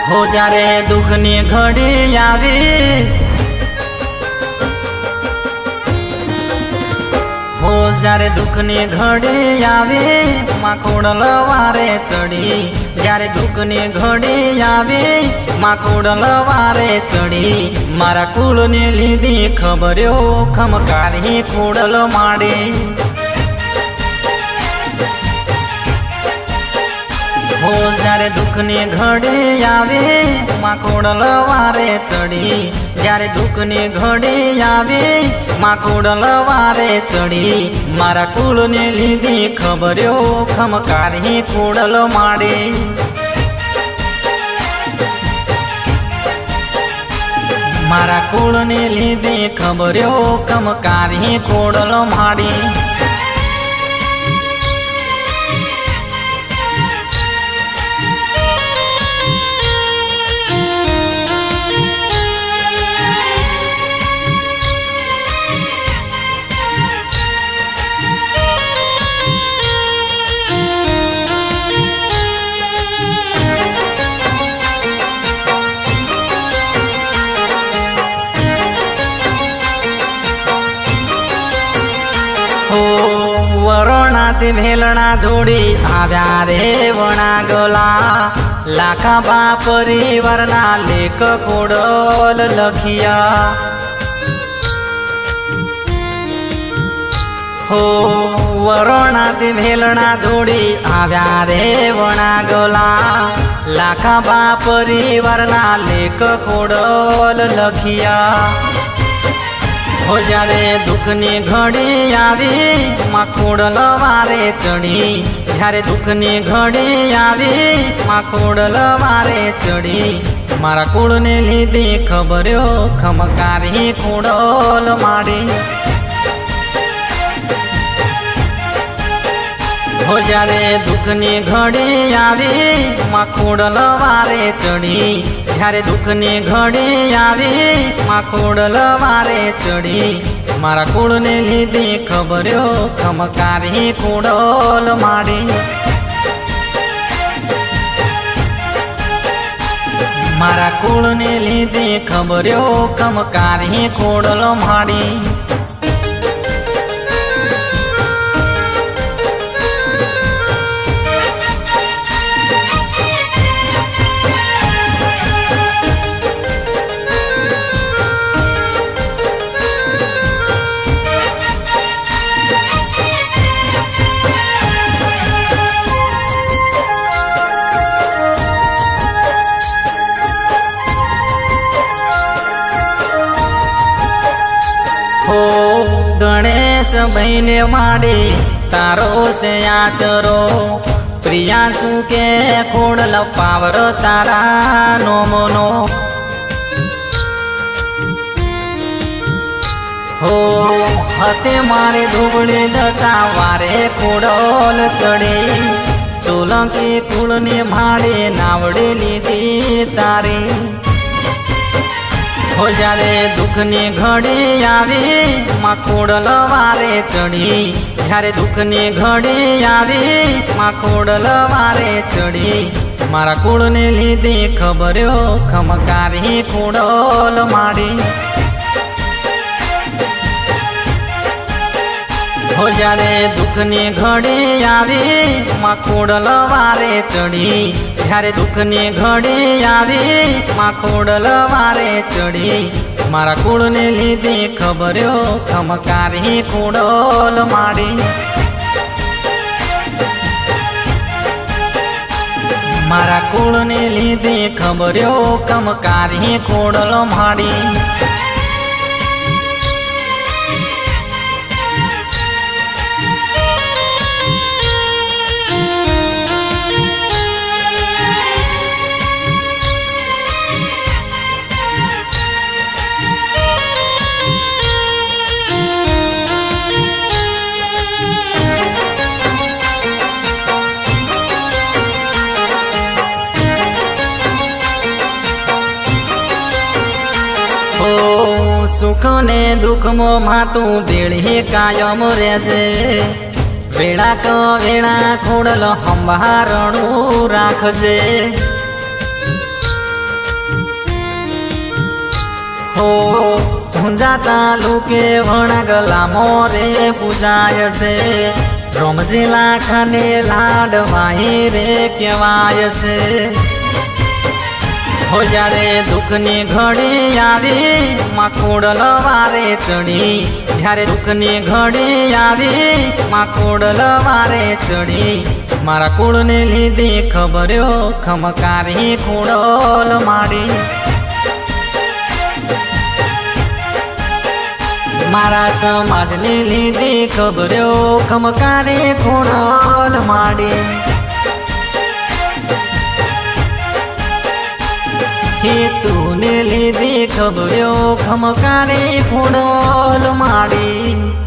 हो जारे दुखनी घड़ी आवे हो जारे दुखनी घड़ी आवे मां खोडल वारे चढ़ी जारे दुखनी घड़ी आवे मां खोडल वारे चढ़ी मारा कुल ने लीधी खबर्यो खमकारी खोडल माड़ी हो जारे दुखनी घड़ी आवे मां खोडल वारे चढ़ी जारे दुखनी घड़ी आवे मां खोडल वारे चढ़ी मारा कुल ने लीधी खबर्यो खमकारी खोडल माड़ी मारा कुल ने लीधी खबर्यो खमकारी खोडल माड़ी वरणाती भेलणा जोड़ी आव्या रे वणा गला लाखा बा परिवारना लेख खोडल लखिया हो वरणाती भेलणा जोड़ी आव्या रे वणा गला लाखा बा परिवारना लेख खोडल लखिया हो जारे दुखनी घड़ी आवे मां खोडल वारे चढ़ी जारे दुखनी घड़ी आवे मां खोडल वारे चढ़ी मारा कुल ने लीधी खबर्यो खमकारी खोडल माड़ी हो जारे दुखनी घड़ी आवे मां खोडल वारे चढ़ी जारे दुखनी घड़ी आवे मां खोडल वारे चढ़ी मारा कुल ने लीधी खबर्यो खमकारी खोडल माड़ी मारा कुल ने लीधी खबर्यो खमकारी खोडल माड़ी हो गणेश बहने माड़ी तारो से आसरो प्रियांशु के खोडल पावर तारा नो मनो हो हते मारे धुबड़ी दशा वारे खोडल चढ़ी सोलंकी कुल ने भाड़े नावड़े लीधी तारी हो जारे दुखनी घड़ी आवे मां खोडल वारे चढ़ी जारे दुखनी घड़ी आवे मां खोडल वारे चढ़ी मारा कुल ने लीधी खबर्यो खमकारी खोडल माड़ी हो जारे दुखनी घड़ी आवे मां खोडल वारे चढ़ी जारे दुखनी घड़ी आवे मां खोडल वारे चढ़ी मारा कुल ने लीधी खबर्यो खमकारी खोडल माड़ी मारा कुल ने लीधी खबर्यो खमकारी खोडल माड़ी सुख ने दुख मो मातू बेड़ी कायम रेजे वेड़ा को वेड़ा खोडल हंबारणु राखजे हो ઝુંઝાતા લુકે વણગલા મોરે પૂજાય છે રમઝેલા ખાને લાડવાય રે કહેવાય છે હો જ્યારે દુઃખની ઘડી આવે માં ખોડલ વારે ચડી જ્યારે દુઃખની ઘડી આવે માં ખોડલ વારે ચડી મારા કુળને લીધે ખબર્યો ખમકારી ખોડલ માડી મારા સમાજને લીધે ખબર્યો ખમકારી ખોડલ માડી હેતુને લીધે ખબર્યો ખમકારી ખોડલ માડી।